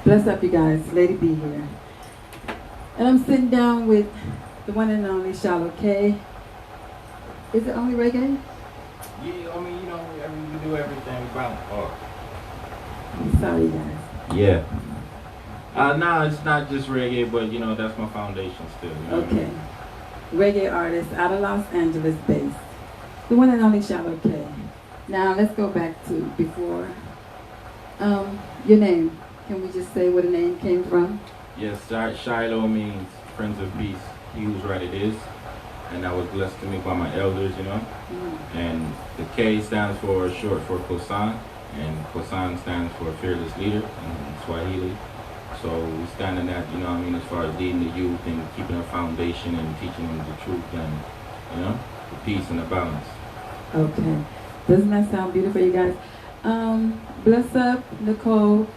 Bless up, you guys. Lady B here. And I'm sitting down with the one and only Shiloh K. Is it only reggae? Yeah, I mean, we do everything about art. Sorry, guys. Yeah. No, it's not just reggae, but that's my foundation still. Okay. Reggae artist out of Los Angeles based. The one and only Shiloh K. Now let's go back to before. Your name. Can we just say where the name came from? Yes, Shiloh means Friends of Peace. He whose right it is. And that was blessed to me by my elders, And the K stands for short for Kosan, and Kosan stands for fearless leader in Swahili. So we stand in that, as far as leading the youth and keeping a foundation and teaching them the truth and, the peace and the balance. Okay. Doesn't that sound beautiful, you guys? Bless up, Nicole.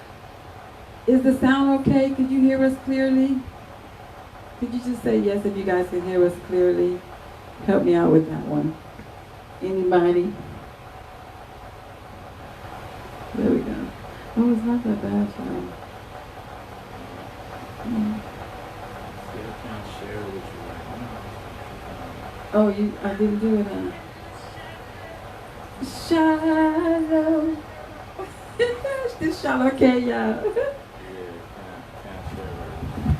Is the sound okay? Could you hear us clearly? Could you just say yes if you guys can hear us clearly? Help me out with that one. Anybody? There we go. Oh, it's not that bad, child. Oh, I didn't do it, huh? Shiloh. This Shiloh K, y'all.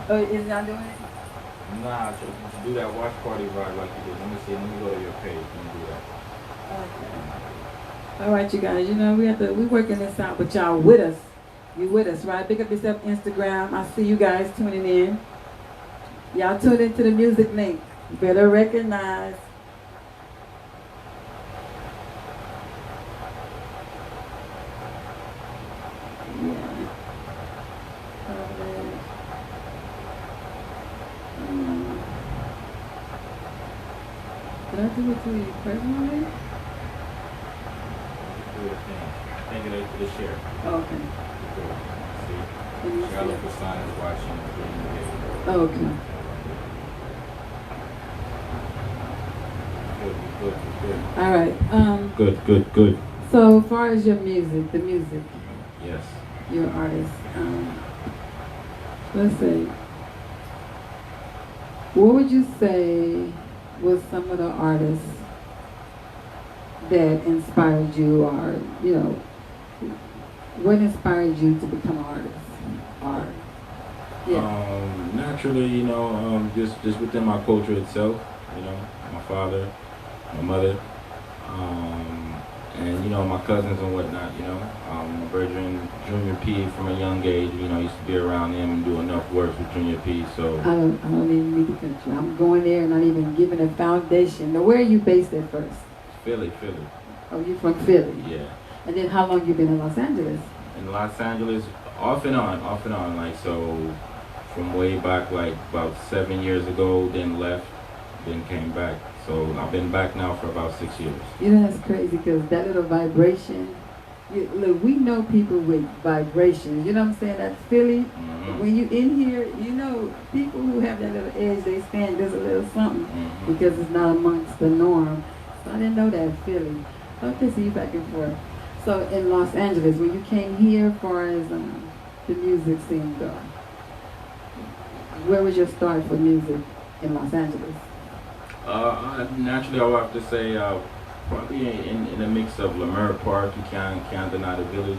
Oh, is y'all doing it? Nah, to do that watch party ride like you did. Let me go to your page. Let me do that. Okay. All right, you guys. We working this out, but y'all with us. You with us, right? Pick up yourself Instagram. I see you guys tuning in. Y'all tune into the music link. You better recognize. Did I do it to you personally? I think it is for the share. Oh, okay. See? Shiloh Kosan is watching. Oh, okay. Good. All right. Good. So, as far as your music, the music. Yes. You're an artist. Let's see. What would you say was some of the artists that inspired you, or what inspired you to become an artist? Art. Yeah. Naturally, just within my culture itself, my father, my mother, and my cousins and whatnot, my brethren, Junior P from a young age, I used to be around him and do enough work with Junior P, so. I don't even need to cut you. I'm going there and not even giving a foundation. Now, where are you based at first? Philly. Oh, you're from Philly? Yeah. And then how long you been in Los Angeles? In Los Angeles, off and on, like, so from way back, like, about 7 years ago, then left, then came back. So I've been back now for about 6 years. That's crazy, because that little vibration, look, we know people with vibrations, you know what I'm saying? That's Philly. Mm-hmm. When you in here, people who have that little edge, they stand just a little something, because it's not amongst the norm. So I didn't know that, Philly. Okay, so you back and forth. So in Los Angeles, when you came here, as far as the music scene go, where was your start for music in Los Angeles? Naturally, I would have to say probably in a mix of Leimert Park. You can't deny the village,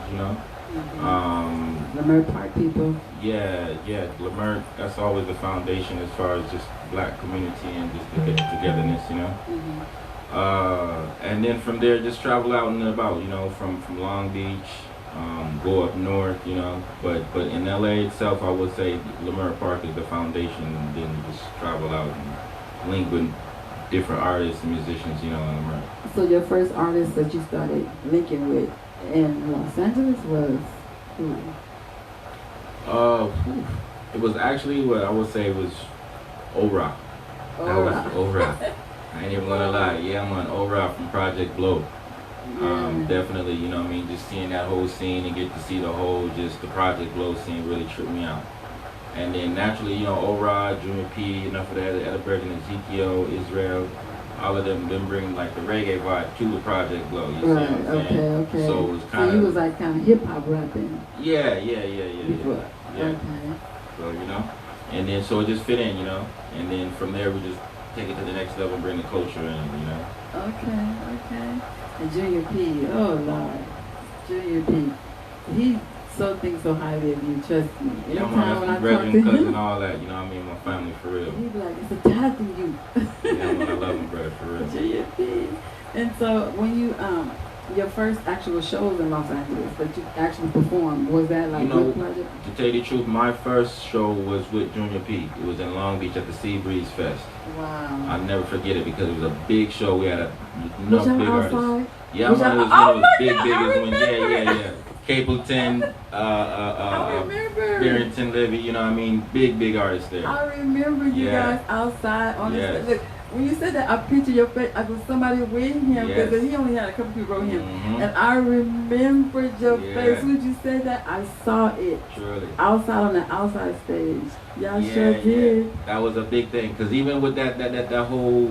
Leimert Park people. Yeah, Leimert. That's always the foundation as far as just black community and just the togetherness, And then from there, just travel out and about, from Long Beach, go up north, But in LA itself, I would say Leimert Park is the foundation, and then just travel out and link with different artists and musicians, in Leimert. So your first artist that you started linking with in Los Angeles was who? It was actually what I would say was O-Rock. That was O-Rock. I ain't even gonna lie. Yeah, I'm on O-Rock from Project Blow. Definitely, just seeing that whole scene and get to see the Project Blow scene really tripped me out. And then naturally, O-Rod, Junior P, enough of that, Edinburgh and Ezekiel, Israel, all of them bring like the reggae vibe to the Project Glow. You see Right. what I'm saying? Okay. Okay. So it was So kind you of was like kind of hip hop rapping. yeah. Before. Yeah. Okay. So and then so it just fit in, and then from there we just take it to the next level, and bring the culture in. Okay. Okay. And Junior P. Oh Lord, Junior P. He so thinks so highly of you. Trust me. Yeah, Anytime when I that's talk my to cousin, him, all that. My family for real. he be like, "It's a tag in you." Yeah, I love my brother for real. Junior P. And so when you your first actual shows in Los Angeles that you actually performed, was that like what project? To tell you the truth, my first show was with Junior P. It was in Long Beach at the Sea Breeze Fest. Wow. I'll never forget it because it was a big show. We had Was enough big outside? artists. Yeah, Was it was oh one of those my big, God, biggest I ones. remember. Yeah. Capleton, I remember. Barrington Levy, big artists there. I remember you guys outside on the Yes. stage. Look, when you said that, I pictured your face. I was somebody with him Yes. because he only had a couple people with him. Mhm. And I remembered your Yeah. face. When you said that, I saw it. Surely. Outside on the outside stage. Y'all Yeah, sure did. That was a big thing because even with that whole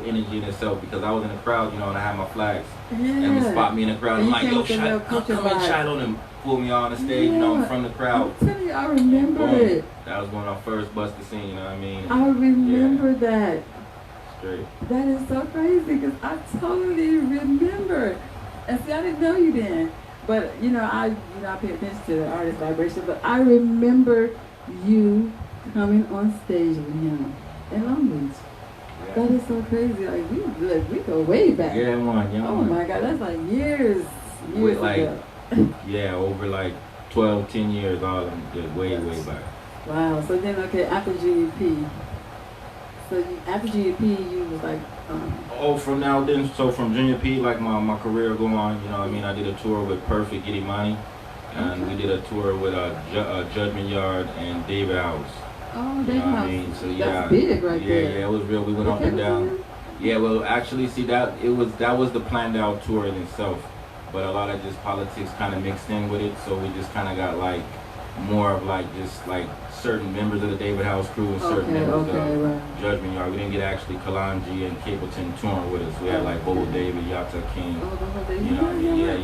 energy in itself, because I was in the crowd, and I had my flags, and would spot me in the crowd. And I'm you like, came yo, with the little come in, culture Shiloh, and pull me on the stage, Yeah. from the crowd. I'm telling you, I remember Boom. it. That was when I first busted the scene, you know what I mean? I remember that. Straight. That is so crazy because I totally remember. And see, I didn't know you then, but I pay attention to the artist vibration. But I remember you coming on stage with him in Long Beach. Yeah. That is so crazy. Like we go way back. Yeah, man. Oh my God, that's like years With like, ago. over like 12, 10 years, all of them, way back. Wow. So then, okay, after GEP. So after GEP, you was like. From now then, so from Junior P, like my career go on, I did a tour with Perfect Giddy Money, and we did a tour with Judgment Yard and David House. Oh, David House. So that's big right there. Yeah, it was real. We went up and down. Yeah, well, actually, see that was the planned out tour in itself, but a lot of just politics kind of mixed in with it, so we just kind of got like more of like just like certain members of the David House crew and certain members of Judgment Yard. We didn't get actually Kalanji and Capleton touring with us. We had like Bobo David, Yata King.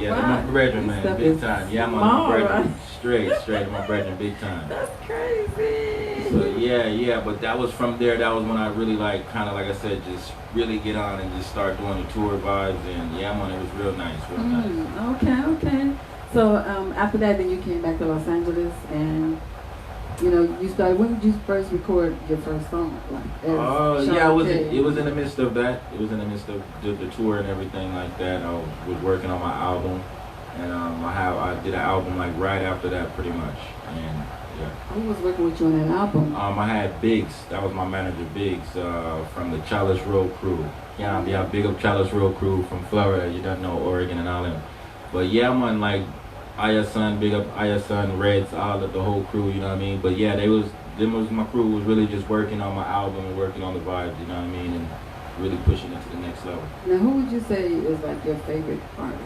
Yeah. Wow. My brethren, man, big time. Yeah, I'm on my brethren. Straight, my brethren, big time. That's crazy. So yeah, but that was from there. That was when I really like I said, just really get on and just start doing the tour vibes. And yeah, man, it was real nice. Okay. So after that, then you came back to Los Angeles and. You started. When did you first record your first song? It was in the midst of that. It was in the midst of the tour and everything like that. I was working on my album, and I did an album like right after that, pretty much. And yeah. Who was working with you on that album? I had Biggs. That was my manager, Biggs, from the Chalice Road crew. Yeah, big up Chalice Road crew from Florida. You don't know Oregon and all them. But yeah, man, like. Aya Son, big up Aya Son, Reds, all of the whole crew, you know what I mean? But yeah, my crew was really just working on my album and working on the vibes, you know what I mean? And really pushing it to the next level. Now, who would you say is like your favorite artist?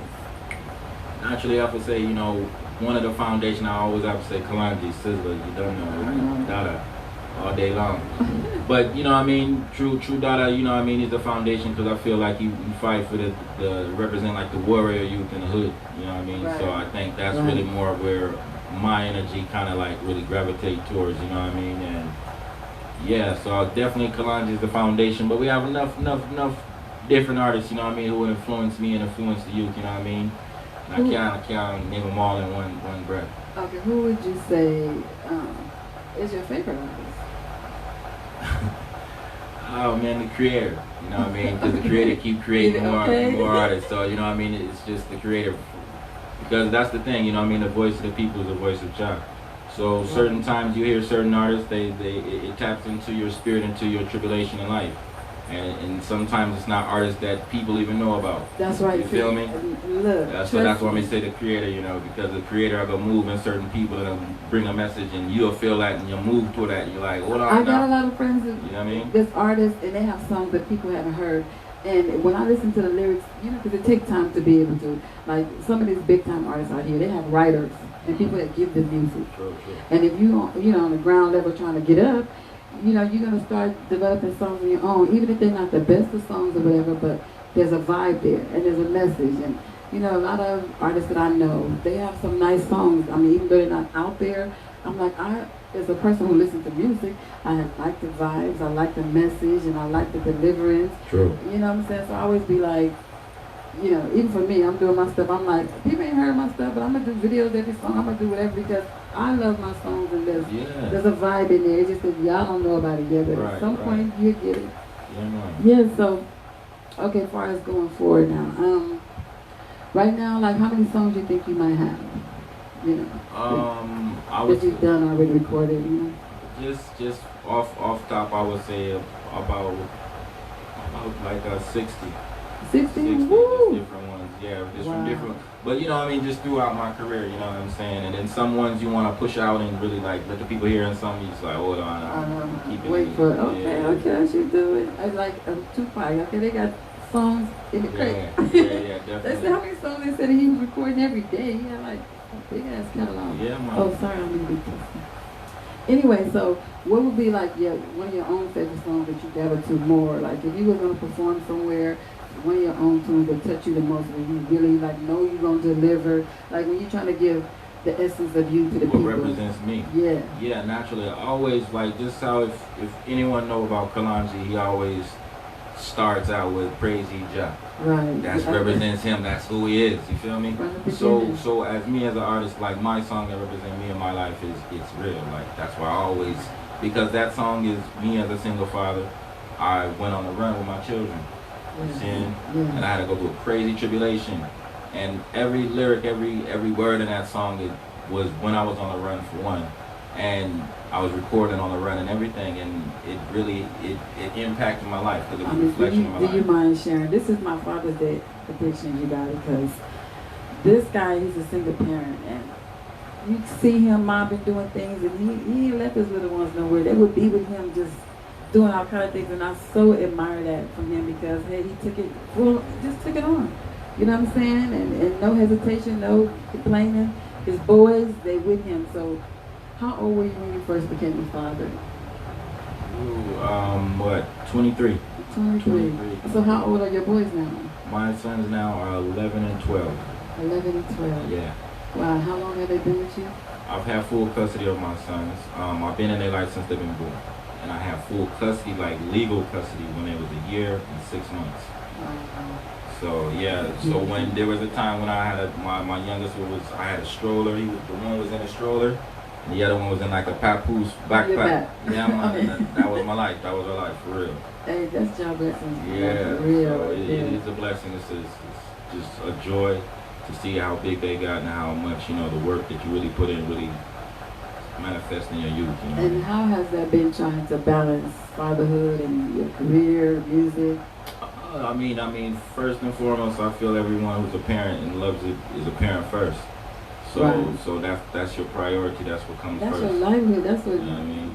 Naturally, I would say, one of the foundation, I always have to say Kalanji, Sizzler, you don't know, Dada, all day long. But, True Dada, he's the foundation because I feel like you fight for the represent like the warrior youth in the hood, you know what I mean? Right. So I think that's really more where my energy kind of like really gravitate towards, you know what I mean? And yeah, so definitely Kalanji is the foundation, but we have enough different artists, you know what I mean, who influence me and influence the youth, you know what I mean? And I can't name them all in one breath. Okay, who would you say is your favorite artist? Oh man, the creator, you know what I mean? Because the creator keep creating more artists. So you know what I mean? It's just the creator, because that's the thing, you know what I mean? The voice of the people is the voice of Jah. So certain times you hear certain artists, it taps into your spirit, into your tribulation in life. And sometimes it's not artists that people even know about. That's right. You feel me? Look, so that's why we say the creator, because the creator are going to move in certain people and bring a message, and you'll feel that and you'll move toward that. You're like, hold on. I got a lot of friends you know what I mean? That's artists, and they have songs that people haven't heard. And when I listen to the lyrics, because it takes time to be able to, like some of these big time artists out here, they have writers and people that give them music. True. And if you on the ground level trying to get up, you know, you're gonna start developing songs of your own, even if they're not the best of songs or whatever. But there's a vibe there, and there's a message, and you know, a lot of artists that I know, they have some nice songs. I mean, even though they're not out there, I'm like, as a person who listens to music, I like the vibes, I like the message, and I like the deliverance. True. You know what I'm saying? So I always be like, you know, even for me, I'm doing my stuff. I'm like, people ain't heard my stuff, but I'm gonna do videos every song. I'm gonna do whatever because I love my songs, and there's a vibe in there. It's just that y'all don't know about it yet, but at some point you get it. Yeah. So, okay, as far as going forward now, right now, like, how many songs do you think you might have? You know, that you've done already recorded. You know, just off top, I would say about like 60. 60? Woo! Just different ones, yeah, just from different. But you know, I mean, just throughout my career, you know what I'm saying. And then some ones you want to push out and really like let the people hear, and some you just like, hold on, keep it. Wait for it. Okay, I should do it. I like Tupac. Okay, they got songs in the crate. Yeah, definitely. They said how many songs they said he was recording every day. He had like a big ass catalog. Yeah, man. Oh, sorry, I'm gonna be testing. Anyway, so what would be like one of your own favorite songs that you gather to more? Like if you were gonna perform somewhere, one of your own tunes that touch you the most, when you really like know you're gonna deliver, like when you're trying to give the essence of you to the people. What represents me? Yeah. Yeah, naturally. I always like just how if anyone know about Kalonji, he always starts out with praise ye Jah. Right. That represents him. That's who he is. You feel me? So as me as an artist, like my song that represents me in my life is It's Real. Like that's why I always, because that song is me as a single father. I went on a run with my children. And I had to go through a crazy tribulation, and every lyric, every word in that song, it was when I was on the run for one, and I was recording on the run and everything, and it really it impacted my life because it was a reflection of my life. Do you mind sharing? This is my Father's Day addiction, you guys, because this guy, he's a single parent, and you see him mobbing, doing things, and he ain't left his little ones nowhere. They would be with him just doing all kind of things, and I so admire that from him because, hey, he took it, well, just took it on. You know what I'm saying? And no hesitation, no complaining. His boys, they with him. So, how old were you when you first became a father? What, 23. 23. So how old are your boys now? My sons now are 11 and 12. 11 and 12. Yeah. Wow, how long have they been with you? I've had full custody of my sons. I've been in their life since they've been born. And I have full custody, like legal custody, when it was 1 year and 6 months. So yeah, so when there was a time when I had my youngest I had a stroller. The one was in a stroller, and the other one was in like a papoose backpack. Yeah, man, that was my life. That was our life for real. Hey, that's your blessing. Yeah, for real. So it is a blessing. It's just a joy to see how big they got and how much the work that you really put in really manifest in your youth. And how has that been trying to balance fatherhood and your career, music? I mean, first and foremost, I feel everyone who's a parent and loves it is a parent first. So that's your priority. That's what comes first. That's your livelihood. That's what I mean.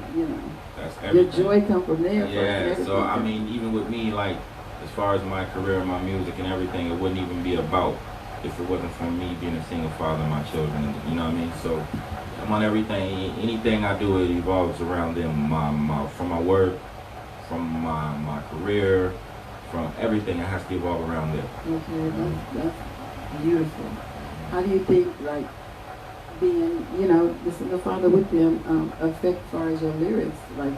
That's Your everything. joy comes from there. Yeah. So I mean, even with me, like as far as my career and my music and everything, it wouldn't even be about if it wasn't for me being a single father and my children. You know what I mean? So I'm on everything. Anything I do, it evolves around them. From my work, from my career. From everything, it has to evolve around there. Okay, that's beautiful. How do you think, like, being, the single father with them affect as far as your lyrics? Like,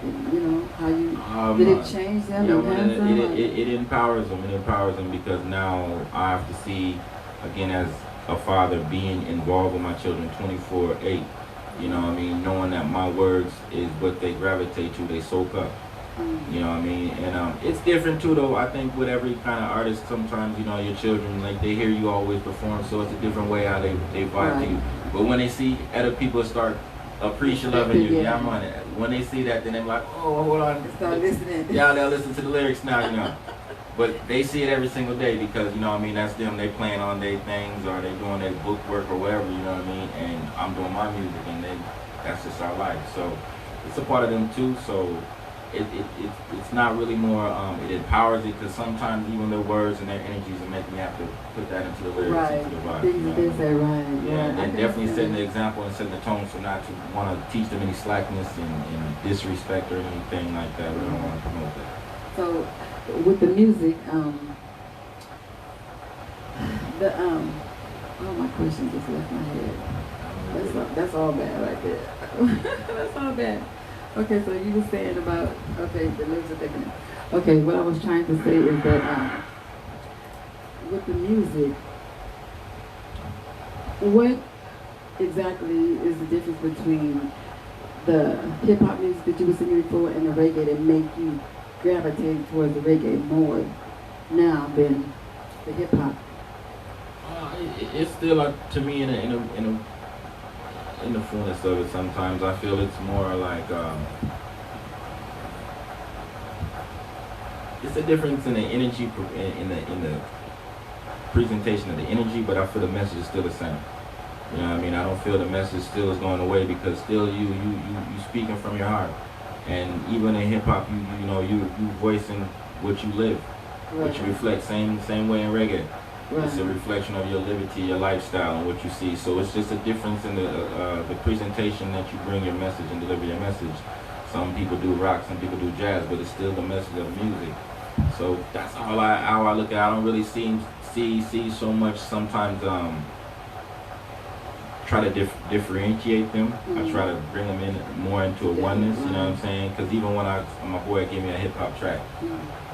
how you, did it change them? It empowers them. It empowers them because now I have to see, again, as a father, being involved with my children 24/8. You know what I mean? Knowing that my words is what they gravitate to, they soak up. You know what I mean? And it's different too though. I think with every kind of artist, sometimes your children, like, they hear you always perform, so it's a different way how they vibe to you. But when they see other people start loving you, when they see that, then they're like, oh, hold on, start listening. Yeah, they'll listen to the lyrics now, But they see it every single day because that's them. They playing on their things or they doing their book work or whatever, and I'm doing my music, and that's just our life. So it's a part of them too. So it's not really more, it empowers it, because sometimes even their words and their energies will make me have to put that into the lyrics, into the vibe. Things they say, right. Yeah, and definitely setting the example and setting the tone, so not to want to teach them any slackness and disrespect or anything like that. We don't want to promote that. So, with the music, oh, my question just left my head. That's all bad right there. That's all bad. Okay, so you were saying about, okay, the lyrics are taken. Okay, what I was trying to say is that with the music, what exactly is the difference between the hip hop music that you were singing before and the reggae that make you gravitate towards the reggae more now than the hip hop? It's still to me in the fullness of it. Sometimes I feel it's more like it's a difference in the energy in the presentation of the energy, but I feel the message is still the same. You know what I mean? I don't feel the message still is going away, because still you speaking from your heart, and even in hip hop you know you voicing what you live, right. What you reflect. Same way in reggae. Right. It's a reflection of your liberty, your lifestyle, and what you see. So it's just a difference in the presentation that you bring your message and deliver your message. Some people do rock, some people do jazz, but it's still the message of music. So that's how I look at it. I don't really see so much sometimes try to differentiate them. Mm-hmm. I try to bring them in more into a oneness, you know what I'm saying? Because even when my boy gave me a hip hop track,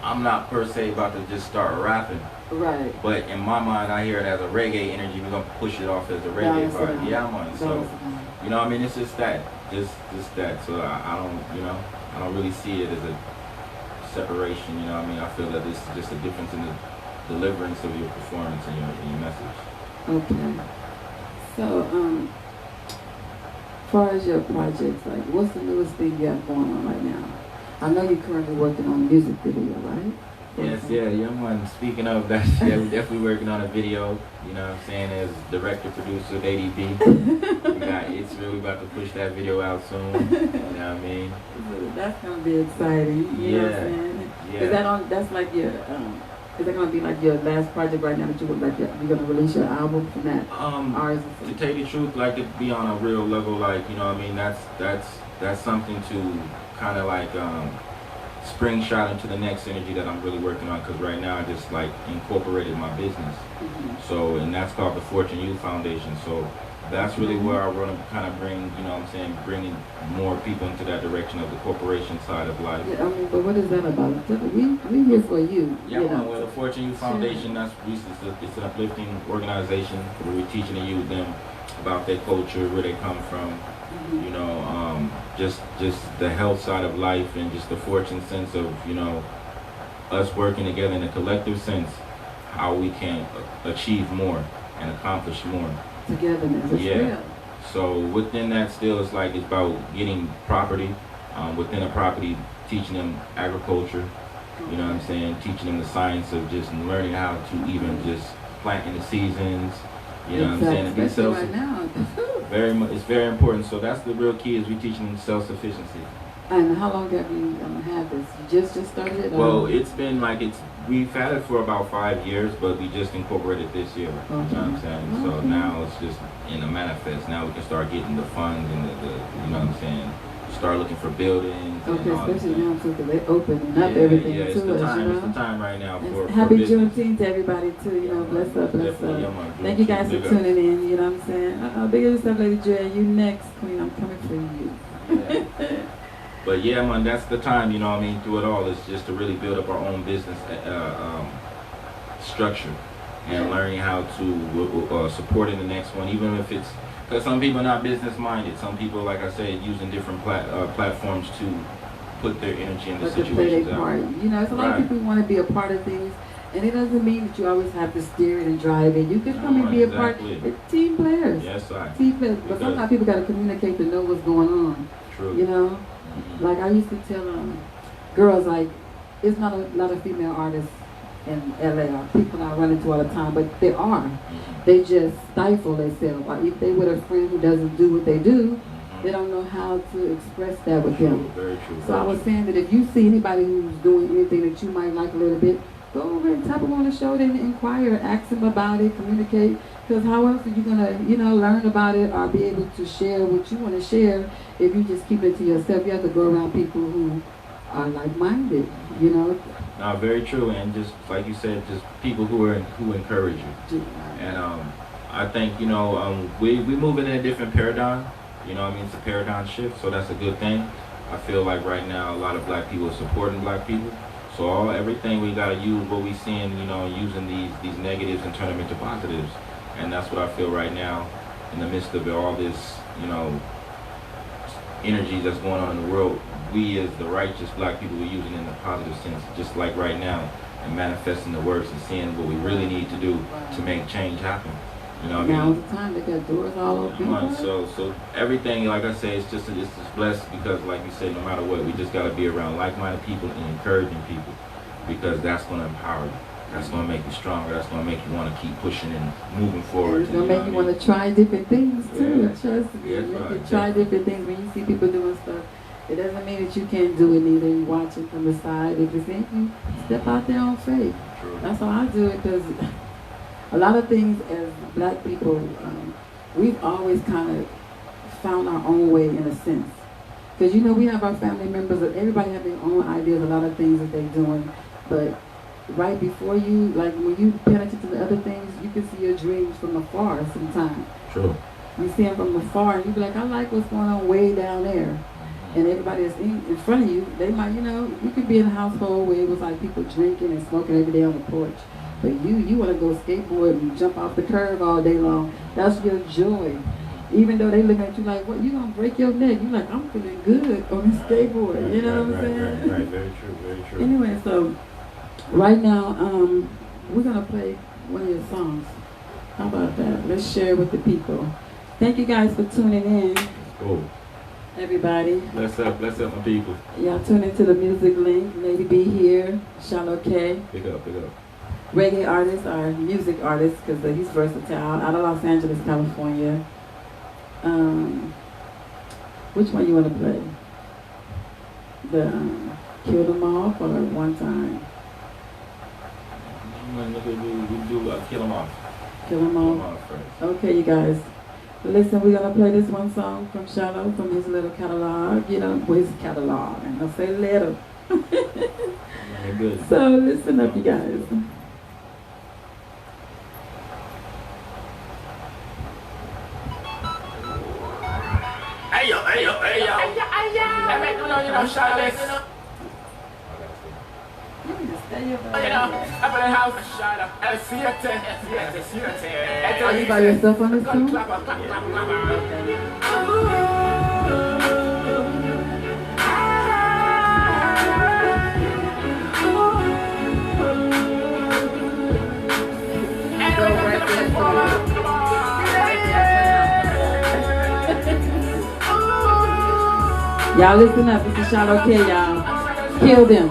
I'm not per se about to just start rapping. Right. But in my mind, I hear it as a reggae energy. We're gonna push it off as a reggae part. Yeah, man. So, you know, I mean, it's just that, just that. So I don't really see it as a separation. You know, what I mean, I feel that it's just a difference in the deliverance of your performance and your message. Okay. So, as far as your projects, like, what's the newest thing you have going on right now? I know you're currently working on a music video, right? Yes, yeah, young one. Speaking of that, yeah, we're definitely working on a video. You know what I'm saying? As director, producer, ADB. It's really about to push that video out soon. You know what I mean? That's gonna be exciting. You know what I'm saying? Yeah. Is that that's like your is that gonna be like your last project right now that you're gonna release your album from that? To tell you the truth, like it be on a real level, like, you know what I mean, that's something to kind of like spring shot into the next energy that I'm really working on, because right now I just like incorporated my business. So, and that's called the Fortune Youth Foundation. So that's really where I want to kind of bring, you know what I'm saying, bringing more people into that direction of the corporation side of life. Yeah, I mean, but what is that about? We're here for you. Yeah, well, the Fortune Youth Foundation, it's an uplifting organization where we're teaching the youth them about their culture, where they come from, you know, just the health side of life, and just the fortune sense of, you know, us working together in a collective sense, how we can achieve more and accomplish more. Togetherness. Yeah. Real. So within that, still, it's like it's about getting property. Within a property, teaching them agriculture. You know what I'm saying? Teaching them the science of just learning how to even just plant in the seasons. You know what I'm saying? And be right now. It's very important. So that's the real key, is we teaching them self-sufficiency. And how long have you had this? You just started it? Well, it's been like we've had it for about 5 years, but we just incorporated this year. Okay. You know what I'm saying? Okay. So now it's just in the manifest. Now we can start getting the funds and the you know what I'm saying? Start looking for buildings. Okay, especially now too, because they're opening up everything to us, you know? It's the time right now for happy Juneteenth to everybody too, you know, bless up. Thank you guys for tuning in, you know what I'm saying? Big up yourself, Lady Dre. You next, Queen. I'm coming for you. Yeah. But yeah, man, that's the time, you know what I mean, through it all, is just to really build up our own business structure, and learning how to support in the next one, even if it's, because some people are not business minded. Some people, like I said, using different platforms to put their energy in the situations out. You know, it's a lot of people who want to be a part of things, and it doesn't mean that you always have to steer it and drive it. You can come and be a part. It's team players. Yes, team players. But sometimes people got to communicate to know what's going on. True. You know, like I used to tell girls, like, it's not a lot of female artists in LA or people I run into all the time, but they are. They just stifle themselves. Or if they with a friend who doesn't do what they do, They don't know how to express that with them. Very true. So I was saying that if you see anybody who's doing anything that you might like a little bit, go over and tap them on the shoulder and inquire, ask them about it, communicate. Because how else are you gonna, learn about it or be able to share what you want to share if you just keep it to yourself? You have to go around people who are like-minded, No, very true, and just like you said, just people who encourage you. And I think we moving in a different paradigm. It's a paradigm shift, so that's a good thing. I feel like right now a lot of black people are supporting black people. So everything we gotta use what we seeing, using these negatives and turn them into positives. And that's what I feel right now in the midst of all this, energy that's going on in the world. We as the righteous black people, we're using it in a positive sense, just like right now, and manifesting the works and seeing what we really need to do to make change happen. Now's the time. They got doors all over. So everything, like I say, it's just blessed because, like you said, no matter what, we just got to be around like-minded people and encouraging people, because that's going to empower you. That's going to make you stronger. That's going to make you want to keep pushing and moving forward. It's going to make you want to try different things too. Yeah. Trust me. Yeah, You right. can try different things. When you see people doing stuff, it doesn't mean that you can't do it either. You watch it from the side. If it's in you, step out there on faith. True. That's how I do it, because a lot of things as black people, we've always kind of found our own way in a sense. Because we have our family members, everybody have their own ideas, a lot of things that they're doing. But right before you, like when you pay attention to the other things, you can see your dreams from afar sometimes. True. You see them from afar and you be like, I like what's going on way down there. And everybody that's in front of you, they might, you could be in a household where it was like people drinking and smoking every day on the porch. But you want to go skateboard and jump off the curb all day long. That's your joy. Even though they look at you like, what, you going to break your neck? You're like, I'm feeling good on this skateboard. You know what I'm saying? Right. Very true. Very true. Anyway, so right now, we're going to play one of your songs. How about that? Let's share with the people. Thank you guys for tuning in. Cool. Everybody. Bless up my people. Y'all tune into the music link. Lady B here, Shiloh K. Pick up. Reggae artist or music artist, because he's versatile, out of Los Angeles, California. Which one you want to play? The Kill Them Off or One Time? We do Kill Them Off. Kill Them Off first. Okay, you guys. Listen, we're going to play this one song from Shiloh, from his little catalog, his catalog. I'm going to say little. Good. So listen up, you guys. Hey yo. I make them know, Shiloh. Up in the house, Shiloh. And see it. Are you by yourself on this song? Y'all listen up, this is Shiloh K, y'all. Kill them.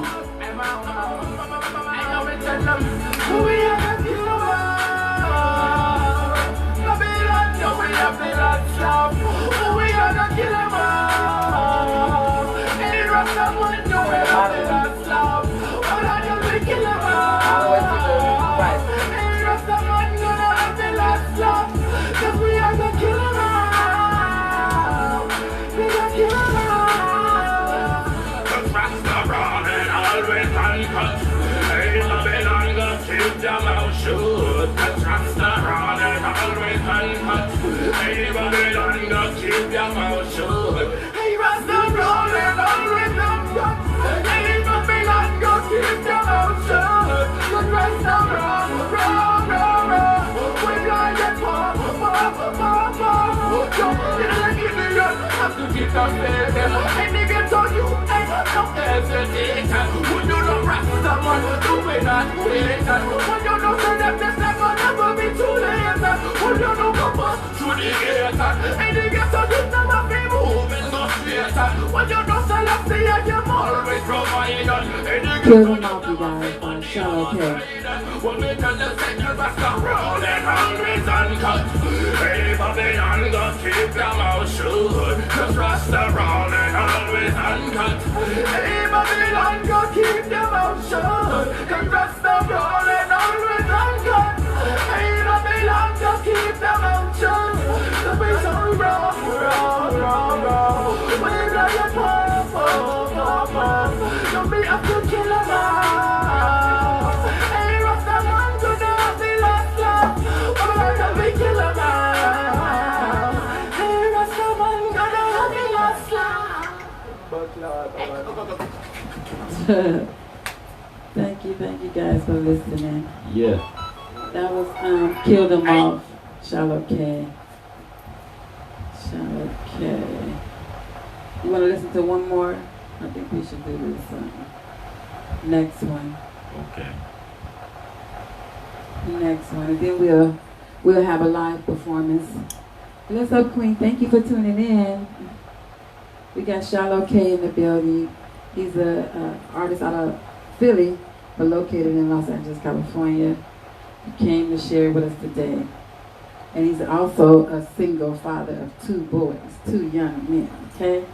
Kill them off, you guys, by Shiloh K. Hey, Babylon, go keep your mouth shut. Just Rasta rolling always uncut. Hey, Babylon, go keep your mouth shut. Cause Rasta rolling always uncut. Hey, Babylon, go keep your mouth shut. The beats are raw. We got your pop. Don't be up to kill a man. Hey, Rasta man, go down the last lap. Don't be kill a man. Hey, Rasta man, go down the last lap. Thank you guys for listening. Yeah. That was Kill Them Off, Shiloh K. Shiloh K. You want to listen to one more? I think we should do this next one. Okay. Next one, and then we'll have a live performance. What's up, Queen? Thank you for tuning in. We got Shiloh K in the building. He's a artist out of Philly, but located in Los Angeles, California. He came to share with us today. And he's also a single father of 2 boys, 2 young men, okay?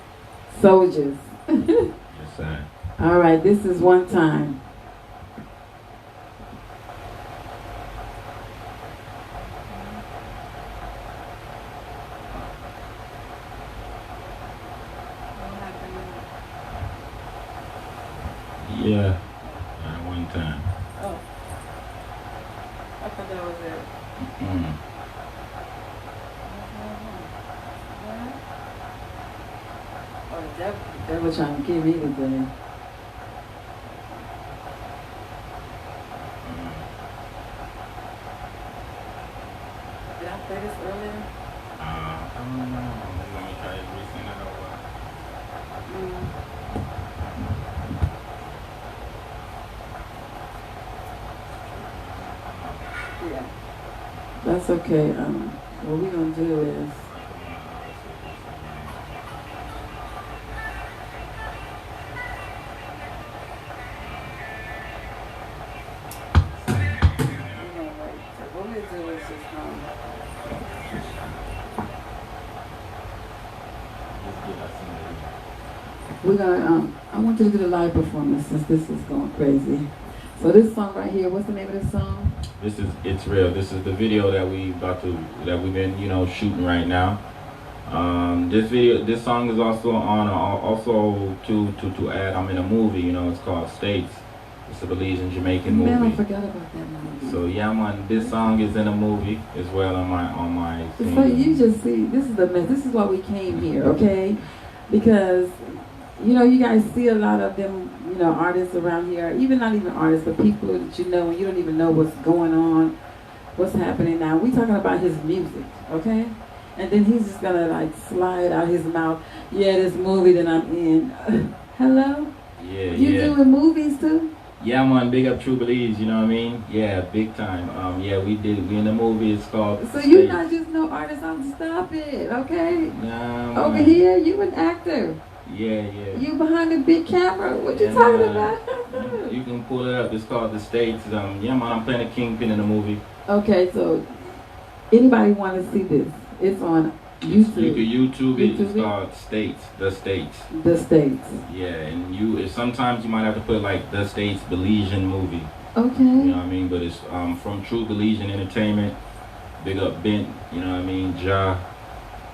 Soldiers. Yes, sir. All right, this is One Time. Yeah. One time. Oh. I thought that was it. Oh, the devil trying to give me the thing. Did I play this earlier? I don't know. Let me try to resend it over. Yeah. That's okay. What we're going to do is... What we'll do is just... we're gonna, I want you to do the live performance since this is going crazy. So this song right here, what's the name of this song? This is It's Real. This is the video that we've been, shooting right now. This song is also on, to add, I'm in a movie, it's called States. It's a Belizean Jamaican movie. Man, I forgot about that movie. So yeah, man, this song is in a movie as well on my So thing. you just see, this is the mess. This is why we came here, okay? Because, you guys see a lot of them, artists around here, not even artists, but people that and you don't even know what's going on, what's happening now. We talking about his music, okay? And then he's just gonna slide out his mouth, yeah, this movie that I'm in. Hello? Yeah, You doing movies too? Yeah, man, big up True Belize, you know what I mean? Yeah, big time. Yeah, we in the movie, it's called So States. you're not just no artist, stop it, okay? Nah, Over man. here, you an actor. Yeah. You behind the big camera, what you talking about? You can pull it up, it's called The States. Yeah, man, I'm playing a kingpin in the movie. Okay, so anybody want to see this? It's on YouTube. You can YouTube it. It's called States, The States. The States. Yeah, and sometimes you might have to put The States Belizean movie. Okay. You know what I mean? But it's from True Belizean Entertainment. Big up Bent, you know what I mean? Ja,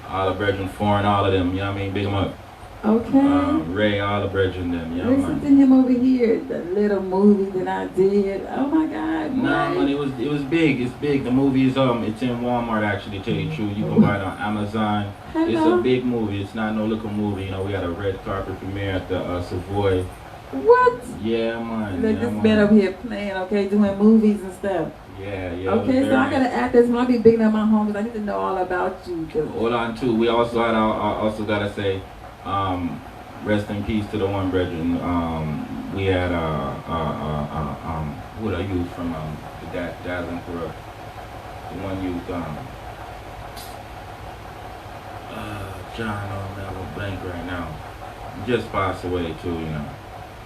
all the brethren, foreign, all of them. You know what I mean? Big them up. Okay. Ray, all the brethren, them. You know Listen to him over here. The little movie that I did. Oh my God. Nah, man, it was big. It's big. The movie is it's in Walmart actually. To tell you the truth, you can buy it on Amazon. Hello? It's a big movie. It's not no little movie. We had a red carpet premiere at the Savoy. What? Yeah, man. Like this man over here playing, okay, doing movies and stuff. Yeah. Okay, so I gotta add this when I be bigging up my homies. I need to know all about you. Hold on, too. We also gotta say, rest in peace to the one brethren. We had what I used from the Dazzling Corrupt. The one used John on blank right now. Just passed away too,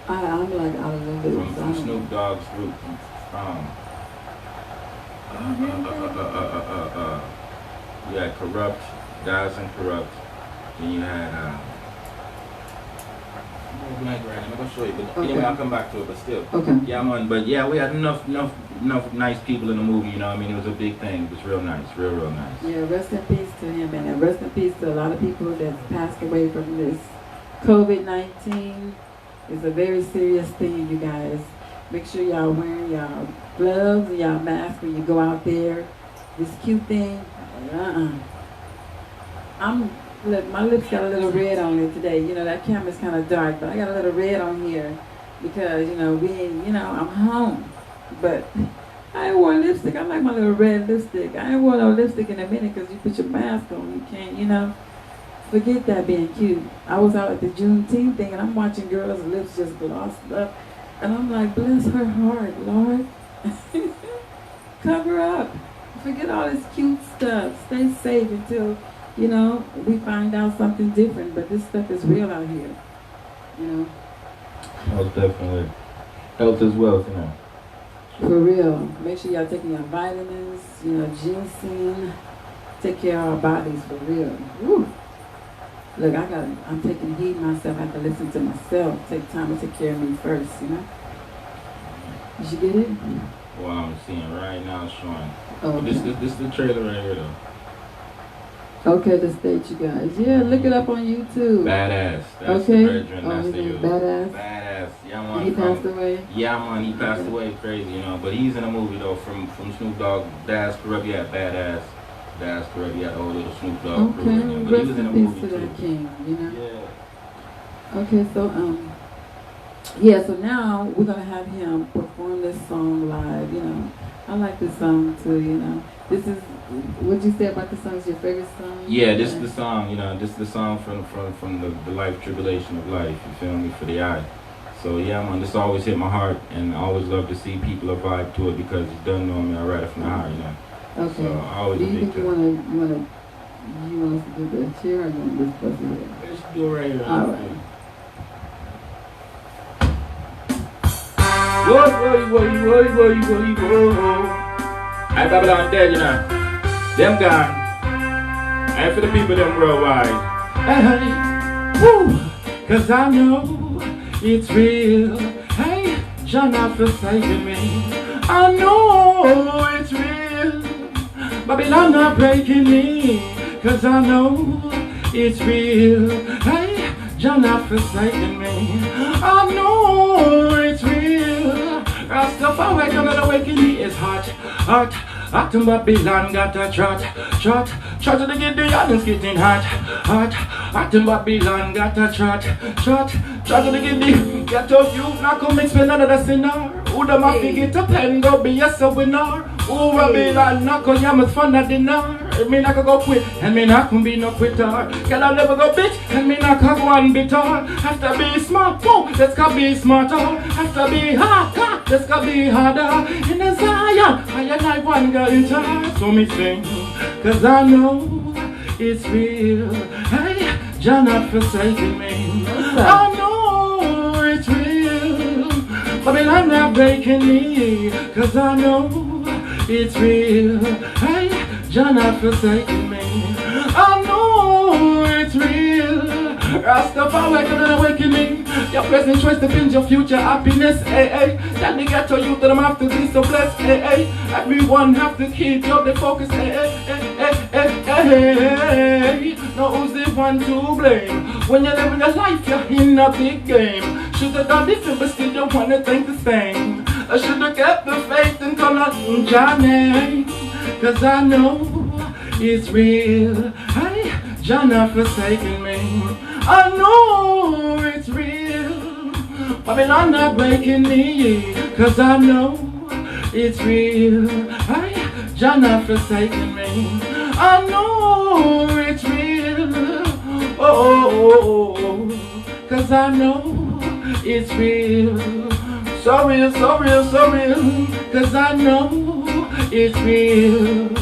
I'm like out of the loop. From Snoop Dogg's group. We had Corrupt, Dazzling Corrupt, Then you had I'm gonna show you, but Okay. anyway, I'll come back to it. But still, Okay. yeah, man. But yeah, we had enough nice people in the movie. You know, what I mean, it was a big thing. It was real nice, real nice. Yeah, rest in peace to him, and rest in peace to a lot of people that passed away from this COVID-19. It's a very serious thing, you guys. Make sure y'all wearing y'all gloves and y'all masks when you go out there. This cute thing, look, my lips got a little red on it today. You know, that camera's kind of dark, but I got a little red on here because, I'm home. But I ain't wore lipstick. I like my little red lipstick. I ain't wore no lipstick in a minute because you put your mask on. You can't, forget that being cute. I was out at the Juneteenth thing and I'm watching girls' lips just glossed up. And I'm like, bless her heart, Lord. Cover up. Forget all this cute stuff. Stay safe until, we find out something different. But this stuff is real out here. Most definitely. Health is wealth, For real. Make sure y'all taking your vitamins, ginseng. Take care of our bodies for real. Woo. Look, I'm taking heed myself. I have to listen to myself. Take time to take care of me first, Did you get it? Well, I'm seeing right now showing. Oh, okay. This is the trailer right here, though. Okay, the stage, you guys. Yeah, look it up on YouTube. Badass. That's okay. the brethren. Oh, That's his the name youth. Badass. Badass. Yeah, man. He passed away. Yeah, man. He passed away. Crazy, But he's in a movie though from Snoop Dogg. Dad's Corrupt. Yeah, Badass. Dad's Corrupt. Yeah, the old little Snoop Dogg. Okay, But he rest was in in a peace movie to too. that king, Yeah. Okay, so so now we're gonna have him perform this song live. I like this song too. This is what you say about the song. Is your favorite song? Yeah, this is the song. This is the song from the life tribulation of life. You feel me? For the eye. So yeah, man, this always hit my heart, and I always love to see people vibe to it because you don't know me. I write it from the heart, Okay. So I always Do you think big you want us to do the chair or you want this bus here? Let's do it right here. All right. Whoa. I Babylon dead, Them gone. And for the people them worldwide. Hey, woo. Cause I know it's real. Hey, John not forsaken me. I know it's real. Babylon not breaking me. Cause I know it's real. Hey, John not forsaken me. I know it's real. Rastafari gonna awaken me. It's hot. Hot in Babylon got a trot to the get the audience getting hot in Babylon got a trot to the get the ghetto youth not come explain another sinner. Who the mafia get up and go be a winner. Who Babylon not go yam fun at dinner. Me not go quit and me not can be no quitter. Girl I never go bitch and me not can go one bitter. Have to be smart, boom, let's go be smarter. Have to be hard, let's go be harder. In the Zion, I am like one girl in charge. So me sing, cause I know it's real. Hey, Jah not forsaken me. I know it's real. Babylon not breaking me. Cause I know it's real. Hey, Jah not forsaken me. I know it's real. Rastafari gonna awaken me. Your present choice defines your future happiness. Hey. That nigga tell you that I'm have to be so blessed. Hey. Everyone have to keep your focus. Hey. No, who's the one to blame? When you're living your life, you're in a big game. Should've done different, but still don't wanna think the same. I should've kept the faith and come out in Johnny. Cause I know it's real. Hey, Jah not forsaken me. I know it's real. Babylon not breaking me. Cause I know it's real. Hey, Jah not forsaken me. I know it's real. Oh. Cause I know it's real. So real. Cause I know it's real.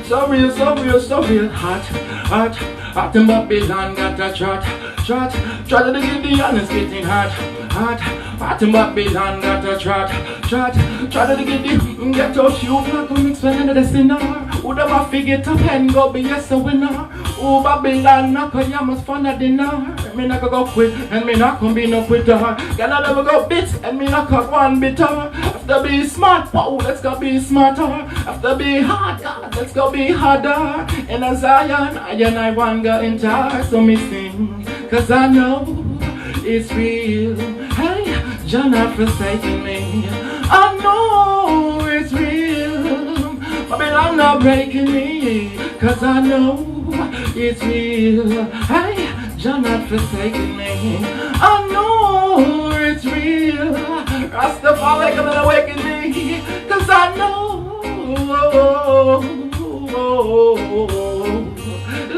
So real. Hot in Babylon got a trot to the get the honest getting hot in Babylon got a trot to the get the get out you not gonna explain the sinner. Who the mafia get up and go be a winner. Who Oh, Babylon, knock on your must fun at dinner. Me not go quit, and me not come be no quitter. Can I never go bit, and me not cut one bitter. After be smart, oh, let's go be smarter. After be hard, let's go be harder. And as I want go in charge, so me sing, cause I know it's real. Hey, John not forsaken me. I know it's real. Babylon not breaking me, cause I know it's real. Hey, John not forsaken me. I know it's real. Rastafari come and awaken me, cause I know.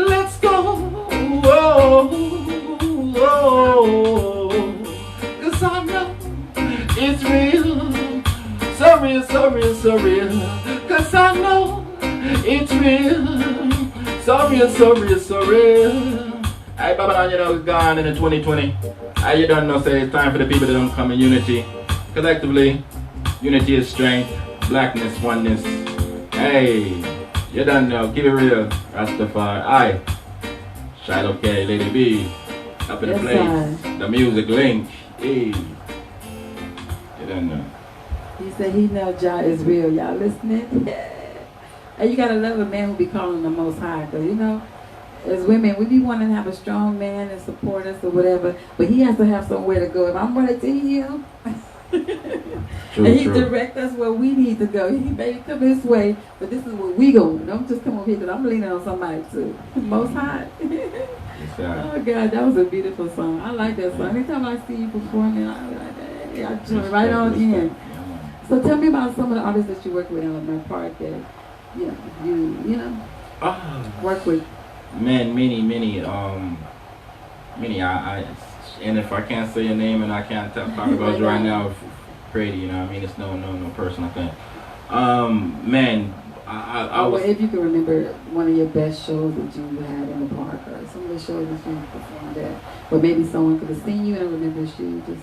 Let's go. Cause I know it's real. So real, so real, so real. Cause I know it's real. So real, so real, so real. Hey, Babylon, you know, it's gone in the 2020. Hey, you don't know, say it's time for the people that don't come in unity. Collectively, unity is strength, blackness, oneness. Hey, you don't know, keep it real, Rastafari. Aye, Shiloh K, Lady B, up in the place. The music link. Hey, you don't know. He said he knows Jah is real. Y'all listening? And you gotta love a man who be calling the Most High, cause you know, as women, we be wanting to have a strong man and support us or whatever, but he has to have somewhere to go. If I'm ready to him, True, and he true. direct us where we need to go. He may come this way, but this is where we go. Don't just come over here, because I'm leaning on somebody too. Most High. Oh God, that was a beautiful song. I like that song. Anytime I see you performing, I like that. I join right on in. So tell me about some of the artists that you work with in my Park that you know work with. Man, many. I and if I can't say a name and I can't talk about you right now, Brady, you know what I mean? It's no personal thing. Man, I was. Well, if you can remember one of your best shows that you had in the park, or some of the shows that you performed at, or maybe someone could have seen you and remembers you, just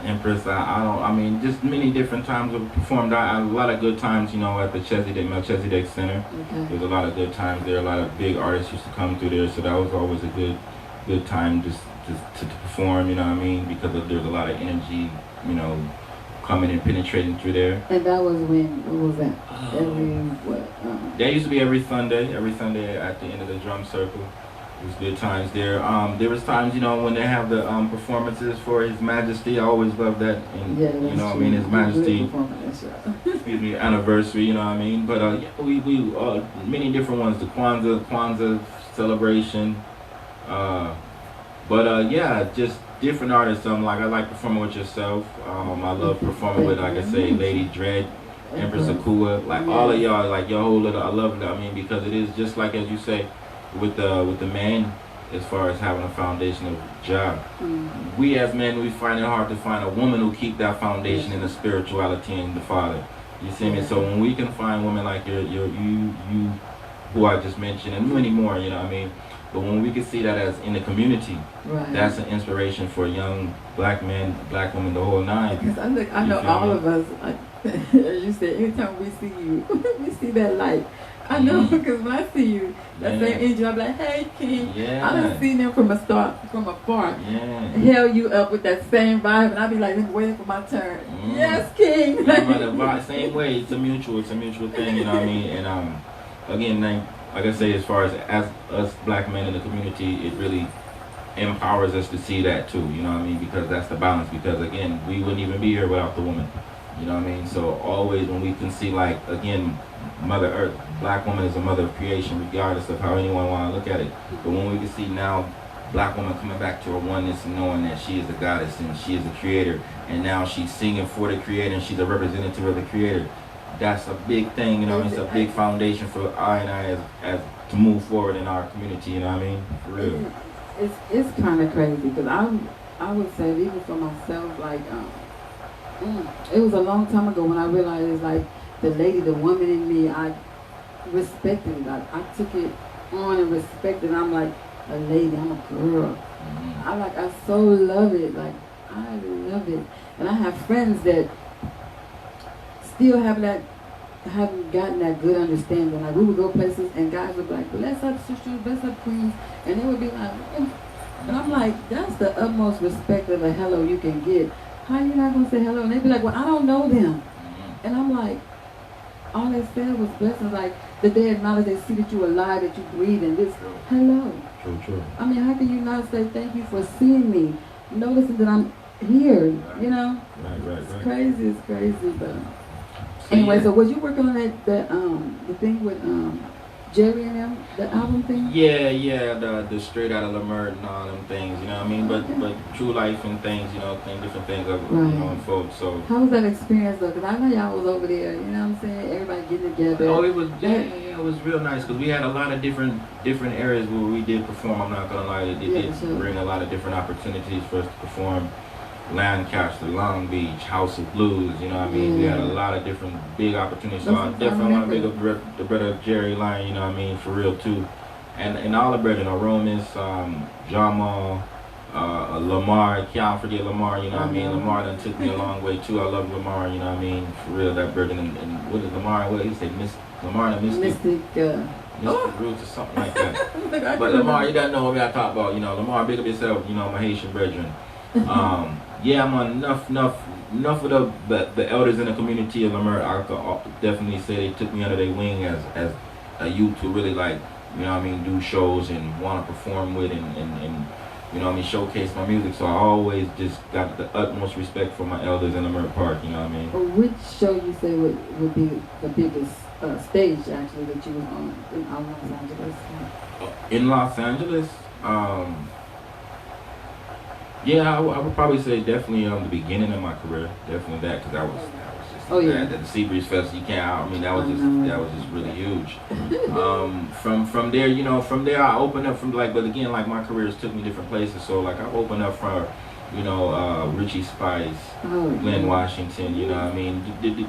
Empress, I mean, just many different times I've performed. A lot of good times, you know, at the Melchizedek Center. Okay. There's a lot of good times there. A lot of big artists used to come through there, so that was always a good time just to perform. You know what I mean? Because there's a lot of energy, you know, coming and penetrating through there. And that was what was that? That used to be every Sunday at the end of the drum circle. It was good times there. There was times, you know, when they have the performances for His Majesty. I always love that. And, yeah, you know what I true. mean? His Majesty. Excuse me, anniversary. You know what I mean? But yeah, we many different ones. The Kwanzaa celebration. Yeah, just different artists. Like I like performing with yourself. I love performing with, like I say, Lady Dread, Empress Akua. Like all of y'all, like your whole little. I love it. I mean, because it is just like as you say. With the man, as far as having a foundation of job, we as men, we find it hard to find a woman who keep that foundation in the spirituality and the Father. You see me? So when we can find women like you, who I just mentioned, and many more, you know what I mean. But when we can see that as in the community, that's an inspiration for young black men, black women, the whole nine. Because I know all of us. As you said, anytime we see you, we see that light. I know, because when I see you, that same angel, I'm like, hey, King. I done seen them from afar. Hail you up with that same vibe, and I be like, waiting for my turn. Yes, King. Same way, it's a mutual thing, you know what I mean? And again, like I say, as far as us black men in the community, it really empowers us to see that too, you know what I mean? Because that's the balance. Because again, we wouldn't even be here without the woman. You know what I mean? So always when we can see, like, again, Mother Earth, black woman is a mother of creation, regardless of how anyone want to look at it. But when we can see now black woman coming back to her oneness and knowing that she is a goddess and she is a creator, and now she's singing for the creator and she's a representative of the creator, that's a big thing, you know what I mean? It's a big foundation for I as to move forward in our community, you know what I mean? For real. It's kind of crazy, because I would say, even for myself, like, it was a long time ago when I realized, like, the woman in me, I respected it. I took it on and respected it. I'm like a lady, I'm a girl. I so love it. Like, I love it. And I have friends that still have that haven't gotten that good understanding. Like we would go places and guys would be like, bless up sisters, bless up queens, and they would be like, oh. And I'm like, that's the utmost respect of a hello you can get. How you not gonna say hello? And they'd be like, well, I don't know them. And I'm like, all they said was blessings, like that they acknowledge, they see that you're alive, that you breathe, and this hello. True. I mean, how can you not say thank you for seeing me, noticing that I'm here? You know, Right. It's crazy, but anyway. So was you working on that the thing with Jerry and them, the album thing? Yeah, the straight out of Lamert and all them things, you know what I mean? But true life and things, you know, different things that unfold. So how was that experience though? Because I know y'all was over there, you know what I'm saying? Everybody getting together. Oh, it was it was real nice because we had a lot of different areas where we did perform. I'm not gonna lie, it did bring a lot of different opportunities for us to perform. Lancaster, Long Beach, House of Blues, you know what I mean? We had a lot of different big opportunities. So I definitely want to big up the brother Jerry Lyon, you know what I mean, for real too. And all the brethren, Aromas, Jamal, Lamar, can't forget Lamar, you know what I mean? Lamar done took me a long way too. I love Lamar, you know what I mean? For real, that brethren. And what is Lamar? What did he say? Lamar the Mystic Roots or something like that. But Lamar, you don't know what I talk about, you know. Lamar, big up yourself, you know, my Haitian brethren. Yeah, I'm on enough of the elders in the community of Lamert. I could definitely say they took me under their wing as a youth to really, like, you know what I mean, do shows and want to perform with and you know what I mean, showcase my music. So I always just got the utmost respect for my elders in Lamert Park, you know what I mean? Well, which show you say would be the biggest stage actually that you was on in Los Angeles? In Los Angeles? Yeah, I would probably say definitely the beginning of my career, definitely that, because that was just that the Seabreeze Fest. You can't. I mean, that was just really huge. From there, you know, I opened up but again, like my careers took me different places. So like I opened up for, you know, Richie Spice, Glenn Washington. You know, what I mean,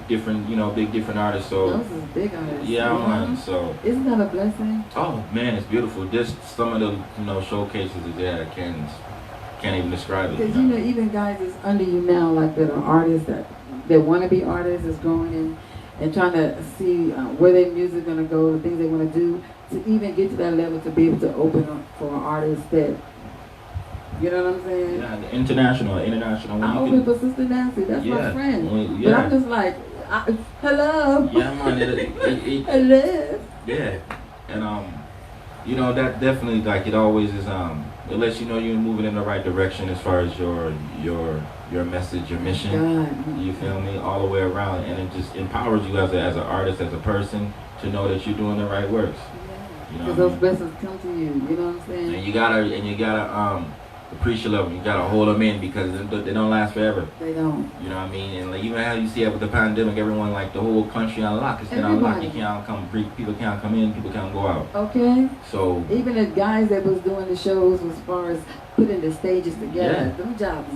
different, you know, different artists. So those are big artists. Yeah, man. So isn't that a blessing? Oh man, it's beautiful. Just some of the, you know, showcases that can't even describe it. Because you know, even guys that's under you now, like that are artists that want to be artists, is going in and trying to see where their music gonna go, the things they want to do, to even get to that level to be able to open up for artists that, you know what I'm saying? Yeah, the international. I open for Sister Nancy. That's my friend. But I'm just like, hello. Yeah, man. Hello. Yeah, and you know, that definitely, like, it always is it lets you know you're moving in the right direction as far as your message, your mission. God. You feel me? All the way around, and it just empowers you as an artist, as a person, to know that you're doing the right works. Yeah. You know, because those blessings come to you. You know what I'm saying? And you gotta appreciate them. You gotta hold them in because they don't last forever. They don't. You know what I mean? And like, even how you see it with the pandemic, everyone, like, the whole country on lock. It's been on lock. You can't come. People can't come in. People can't go out. Okay. So even the guys that was doing the shows, as far as putting the stages together, them jobs.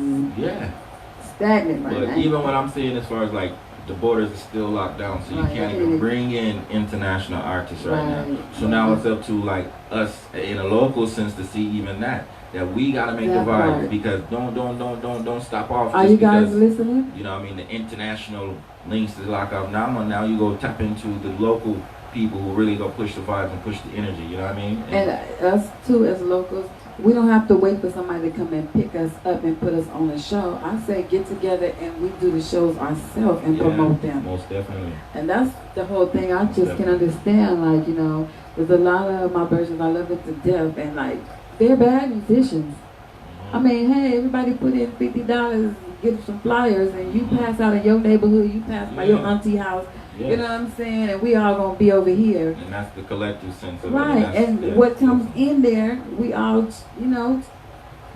Stagnant right now. But even what I'm saying, as far as like the borders are still locked down, so you can't even bring in international artists right now. So now it's up to like us in a local sense to see even that we gotta make the vibes, because don't stop off. Are you guys listening? You know what I mean? The international links is locked up now you go tap into the local people who really go push the vibes and push the energy. You know what I mean? And us too, as locals, we don't have to wait for somebody to come and pick us up and put us on a show. I say get together and we do the shows ourselves and promote them. Most definitely. And that's the whole thing. I just can understand, like, you know, there's a lot of my versions, I love it to death, and like, they're bad musicians. I mean, hey, everybody put in $50, get some flyers, and you pass out in your neighborhood, you pass by your auntie house. You know what I'm saying? And we all gonna be over here. And that's the collective sense of it. And what comes in there, we all, you know,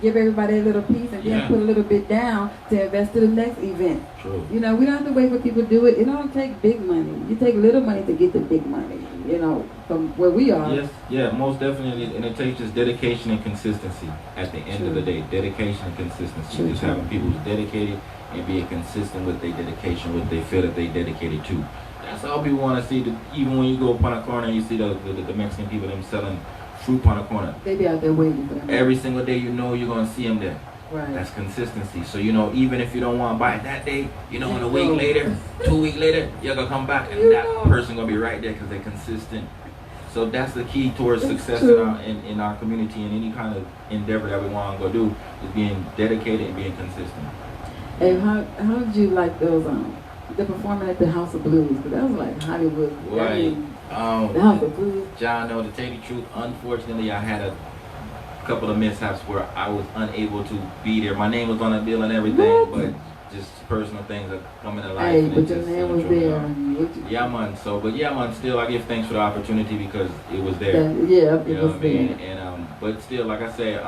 give everybody a little piece and then put a little bit down to invest to the next event. True. You know, we don't have to wait for people to do it. It don't take big money. You take little money to get the big money, you know, from where we are. Yes, yeah, most definitely. And it takes just dedication and consistency at the end of the day. Dedication and consistency. Just having people who's dedicated and being consistent with their dedication, what they feel that they dedicated to. That's all people want to see. Even when you go upon a corner and you see the Mexican people, them selling fruit on a corner. They be out there waiting for them. Every single day, you know you're going to see them there. Right. That's consistency. So, you know, even if you don't want to buy it that day, you know, in a week later, 2 weeks later, you're going to come back and that person going to be right there because they're consistent. So that's the key towards success in our community and any kind of endeavor that we want to go do is being dedicated and being consistent. Hey, how did you like those the performing at the House of Blues? Because that was like Hollywood. Right. The House of Blues. John, no, to tell you the truth, unfortunately, I had a couple of mishaps where I was unable to be there. My name was on the bill and everything, but just personal things that come into life. Hey, but your name was there. Yeah, man. So, but yeah, man. Still, I give thanks for the opportunity because it was there. Yeah, you know what I mean. And but still, like I said,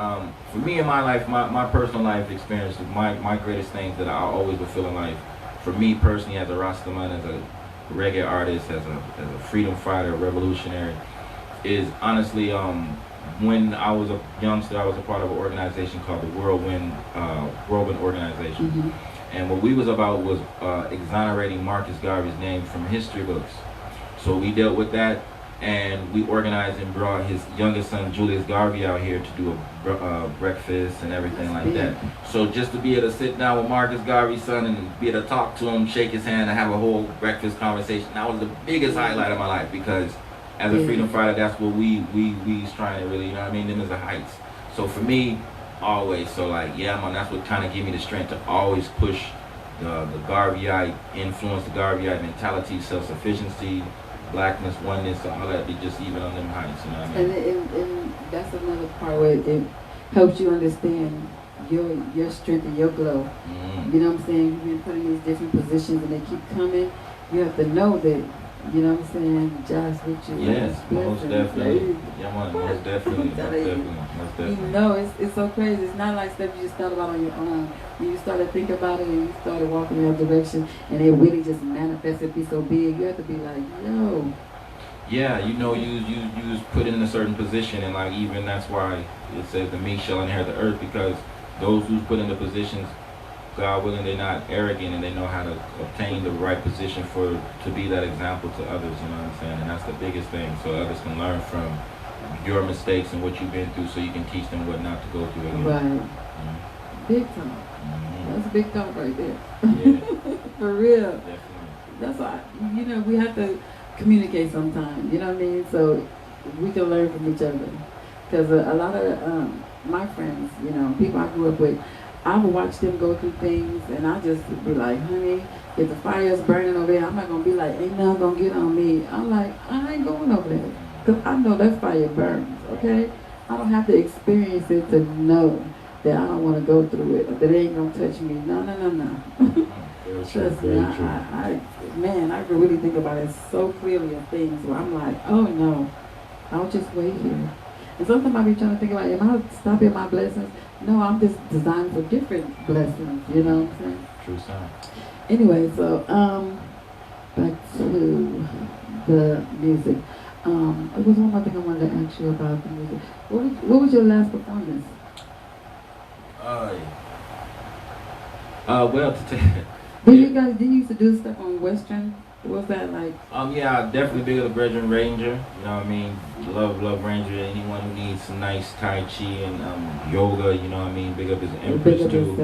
for me in my life, my personal life experience, my greatest things that I always would feel in life. For me personally, as a Rastaman, as a reggae artist, as a freedom fighter, revolutionary, is honestly when I was a youngster, I was a part of an organization called the Whirlwind Organization. Mm-hmm. And what we was about was exonerating Marcus Garvey's name from history books. So we dealt with that, and we organized and brought his youngest son, Julius Garvey, out here to do a breakfast and everything like that. So just to be able to sit down with Marcus Garvey's son and be able to talk to him, shake his hand, and have a whole breakfast conversation, that was the biggest highlight of my life because as a freedom fighter, that's what we was trying to really, you know what I mean, them is the heights. So for me, always, so like, yeah, man, that's what kind of gave me the strength to always push the Garveyite influence, the Garveyite mentality, self-sufficiency, blackness, oneness, all that, be just even on them heights, you know what I mean? And that's another part where it helps you understand your strength and your glow. Mm-hmm. You know what I'm saying? You've been put in these different positions and they keep coming. You have to know that, you know what I'm saying, Josh with you. Yes, most definitely. Yeah, man, most definitely. You know, it's so crazy. It's not like stuff you just thought about on your own. When you started thinking about it and you started walking in that direction and it really just manifested, be so big, you have to be like, yo. Yeah, you know, you was put in a certain position, and like even that's why it says the meek shall inherit the earth, because those who's put in the positions, God willing, they're not arrogant and they know how to obtain the right position to be that example to others, you know what I'm saying? And that's the biggest thing, so others can learn from your mistakes and what you've been through so you can teach them what not to go through again. Right. Mm-hmm. Big time. Mm-hmm. That's a big talk right there. Yeah. For real. Definitely. That's why, you know, we have to communicate sometimes, you know what I mean? So we can learn from each other. Because a lot of my friends, you know, people I grew up with, I would watch them go through things, and I just be like, honey, if the fire's burning over there, I'm not going to be like, ain't nothing going to get on me. I'm like, I ain't going over there, because I know that fire burns, okay? I don't have to experience it to know that I don't want to go through it, or that it ain't going to touch me. No. Trust me, I can really think about it so clearly of things where I'm like, oh no, I'll just wait here. And sometimes I be trying to think about, am I stopping my blessings? No, I'm just designed for different blessings, you know what I'm saying? True sign. Anyway, so back to the music. There was one more thing I wanted to ask you about the music. What was your last performance? Well, to tell did you used to do stuff on Western? What was that like? Yeah, definitely big of the Brethren Ranger. You know what I mean? Love Ranger. Anyone who needs some nice Tai Chi and yoga, you know what I mean? Big up his Empress too.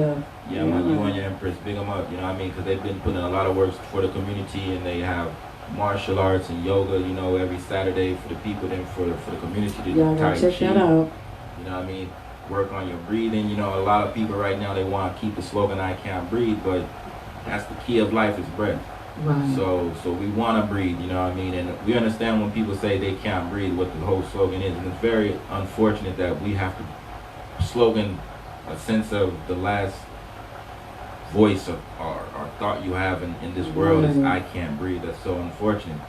Yeah, man, you and your Empress, big them up, you know what I mean? Because they've been putting a lot of work for the community, and they have martial arts and yoga, you know, every Saturday for the people, then for the community to do Tai Chi. Check that out. You know what I mean? Work on your breathing. You know, a lot of people right now, they want to keep the slogan, I can't breathe, but that's the key of life is breath. Right. So we want to breathe, you know what I mean? And we understand when people say they can't breathe, what the whole slogan is. And it's very unfortunate that we have to slogan a sense of the last voice of or thought you have in this world is I can't breathe. That's so unfortunate.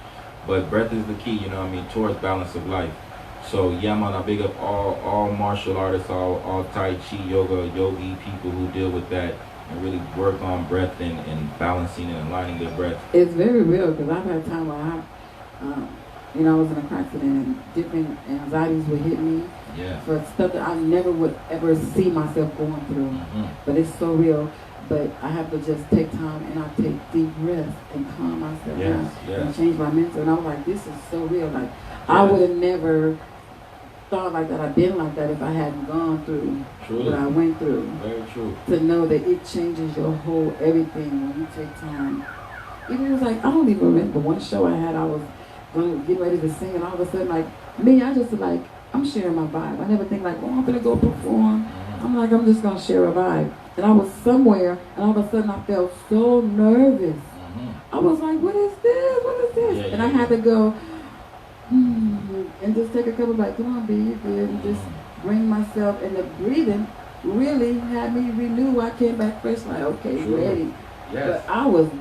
But breath is the key, you know what I mean, towards balance of life. So yeah, man, I big up all martial artists, all Tai Chi, yogi people who deal with that and really work on breath and balancing and aligning their breath. It's very real, because I've had time where I was in a car accident and different anxieties would hit me for stuff that I never would ever see myself going through. Mm-hmm. But it's so real. But I have to just take time and I take deep breaths and calm myself down and change my mental. And I was like, this is so real. Like I would have never thought like that, I've been like that if I hadn't gone through Truly. what I went through. Very true. To know that it changes your whole everything when you take time. Even it was like, I don't even remember one show I had, I was going to get ready to sing, and all of a sudden, like, me, I just like, I'm sharing my vibe. I never think like, oh, I'm going to go perform. I'm like, I'm just going to share a vibe. And I was somewhere, and all of a sudden I felt so nervous. I was like, what is this? What is this? Yeah, and I had to go, and just take a couple, like, come on, B, you good, and just bring myself, and the breathing really had me renew. I came back fresh, like, okay, ready. Yes. But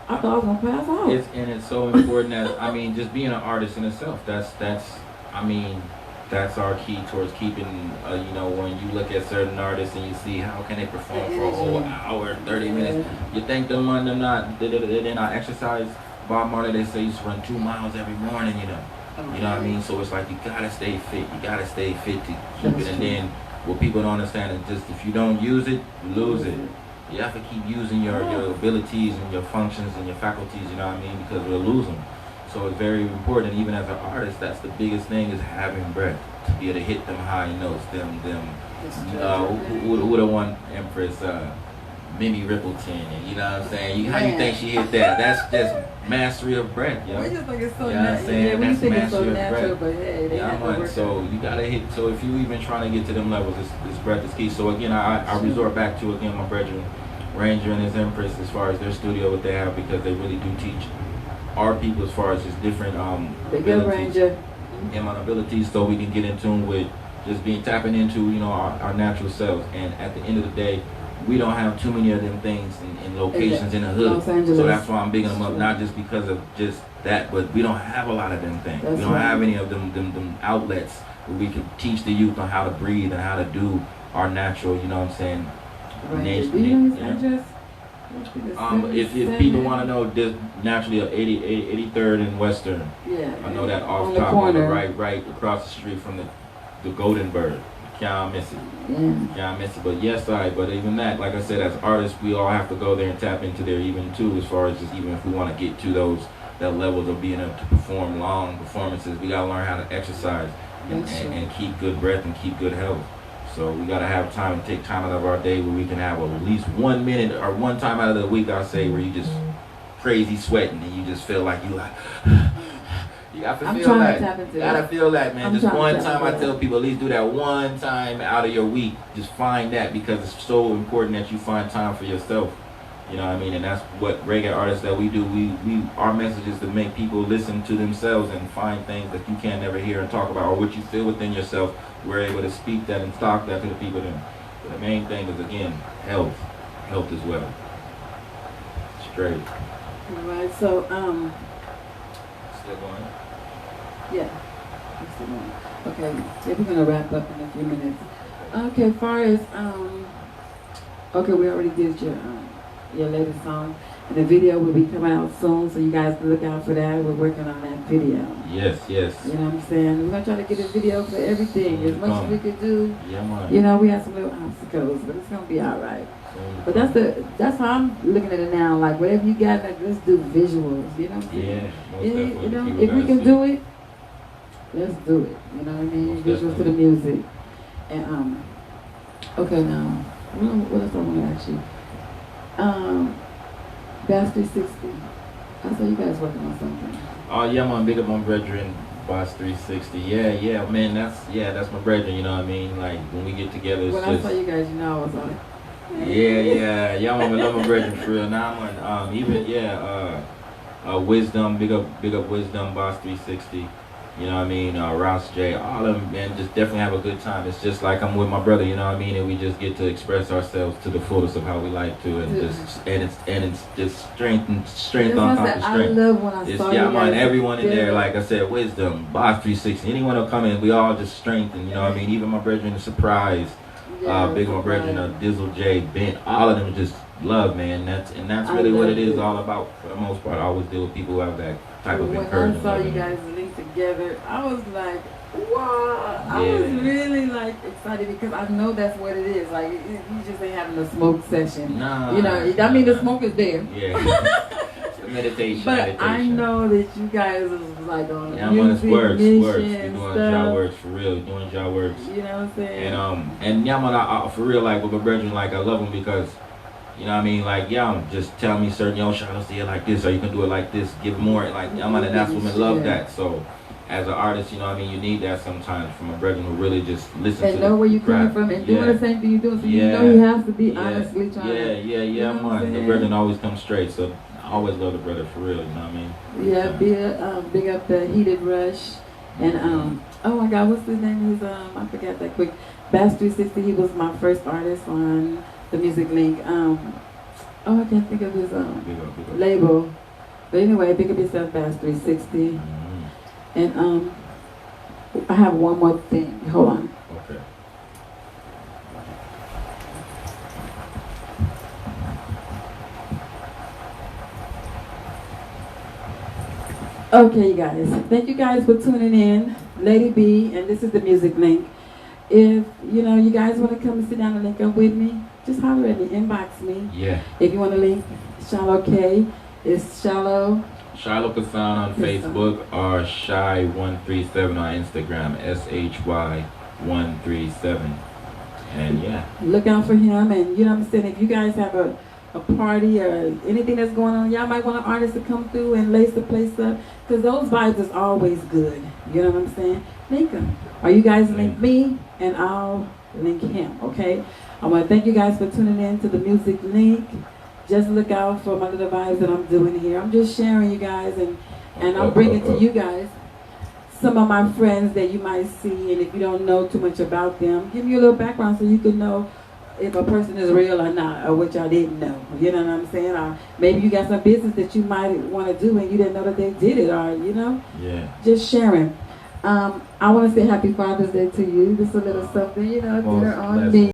I thought I was gonna pass out. It's so important that, I mean, just being an artist in itself, I mean, that's our key towards keeping, you know, when you look at certain artists and you see how can they perform for a whole hour, 30 minutes, you think they're not exercise. Bob Marley, they say, used to run 2 miles every morning, you know. You know what I mean? So it's like you gotta stay fit. You gotta stay fit to keep it. And then what people don't understand is just if you don't use it, you lose it. You have to keep using your abilities and your functions and your faculties, you know what I mean? Because we'll lose them. So it's very important, even as an artist, that's the biggest thing is having breath. To be able to hit them high notes, who the one Empress, Mimi Rippleton, and you know what I'm saying? How you think she hit that? That's just mastery of breath, yo. We just think it's so you know what I'm saying? Yeah, we That's think it's so mastery of natural, breath. but hey, they have to work. So you gotta hit. So if you even trying to get to them levels, this breath is key. So again, I resort back to again my brethren, Ranger and his Empress, as far as their studio, what they have, because they really do teach our people as far as just different Big up, Ranger. abilities, so we can get in tune with just tapping into, you know, our natural selves. And at the end of the day, we don't have too many of them things in locations in the hood. So that's why I'm bigging them up, not just because of just that, but we don't have a lot of them things. We don't have any of them outlets where we can teach the youth on how to breathe and how to do our natural, you know what I'm saying? If people want to know, this naturally 83rd and Western. Yeah. I know that off on top the corner. right across the street from the Golden Bird. Can't miss it. Yeah. Can't miss it. But yes, but even that, like I said, as artists, we all have to go there and tap into there even too, as far as just even if we want to get to that levels of being able to perform long performances, we gotta learn how to exercise and keep good breath and keep good health. So we gotta have time and take time out of our day where we can have at least 1 minute or one time out of the week, I say, where you just crazy sweating and you just feel like you like. You have to feel that. You gotta feel that, man. Just one time. I tell people, at least do that one time out of your week. Just find that, because it's so important that you find time for yourself. You know what I mean? And that's what reggae artists that we do. Our message is to make people listen to themselves and find things that you can't never hear and talk about, or what you feel within yourself. We're able to speak that and talk that to the people. But the main thing is, again, health as well. Straight. All right. So Still going. yeah. Okay. Yeah, we're gonna wrap up in a few minutes. Okay. As far as okay, we already did your latest song, and the video will be coming out soon, so you guys look out for that. We're working on that video. Yes. You know what I'm saying? We're gonna try to get a video for everything as much as we could do. Yeah, man. You know, we have some little obstacles, but it's gonna be all right. But that's how I'm looking at it now. Like whatever you got, like let's do visuals. You know what I'm saying? Yeah. You know, if we can do it, let's do it. You know what I mean? Most Visuals to the music. And okay, now what else I want to ask you? Bass 360. I saw you guys working on something. Oh yeah, man, big up my brethren, Boss 360. Yeah, man, that's my brethren, you know what I mean? Like when we get together, it's when just, I saw you guys, you know I was like, yeah, man, I love my brethren for real. Now I'm on, Wisdom, big up Wisdom, Boss 360. You know what I mean? Ross J, all of them, man, just definitely have a good time. It's just like I'm with my brother, you know what I mean? And we just get to express ourselves to the fullest of how we like to, and it's just strength on top of strength. I love when I saw you guys. Everyone in there, like I said, Wisdom, Boss 360, anyone will come in, we all just strengthen, you know what I mean? Even my brethren, Surprise, big of my brethren, Dizzle J, Bent, all of them just love, man. That's really what it is all about. For the most part, I always deal with people who have that type of encouragement. When I saw you guys link together, I was like, wow. I was really like excited because I know that's what it is. Like you just ain't having a smoke session. Nah. You know, I mean the smoke is there. Yeah. Meditation. But I know that you guys is like on yeah, I'm on this music works. mission We're doing job works for real. Doing job works. You know what I'm saying? And yeah, man, for real, like with my brethren, like I love them because, you know what I mean, like yeah, just tell me certain, Shiloh, say it like this, or you can do it like this, give more, like yeah, man, and that's women love that. So as an artist, you know what I mean, you need that sometimes from a brethren who really just listen and to know where you're coming rap. from and doing the same thing you're doing. So you know he has to be honestly trying to. Yeah, man. The brethren always come straight. So I always love the brother for real, you know what I mean? Yeah, big up the Heated Rush. And oh my God, what's his name? He's I forgot that quick. Bass 360, he was my first artist on the Music Link. I can't think of his Big up. label. But anyway, big up yourself, Bass 360. And I have one more thing. Hold on. Okay. Okay, you guys. Thank you guys for tuning in. Lady B, and this is the Music Link. If you guys want to come and sit down and link up with me, just holler at me, inbox me. Yeah. If you want to link Shiloh K, it's Shiloh. Shiloh Kassan on Facebook or Shy137 on Instagram, SHY137. And yeah. Look out for him, and you know what I'm saying? If you guys have a party or anything that's going on, y'all might want an artist to come through and lace the place up, because those vibes is always good. You know what I'm saying? Link them. Or you guys link me, and I'll link him, okay? I want to thank you guys for tuning in to the Music Link. Just look out for my little vibes that I'm doing here. I'm just sharing, you guys, and I'm bringing to you guys some of my friends that you might see, and if you don't know too much about them, give you a little background so you can know if a person is real or not, or what y'all didn't know. You know what I'm saying? Or maybe you got some business that you might want to do and you didn't know that they did it, or just sharing. I want to say Happy Father's Day to you. Just a little something, dinner on me.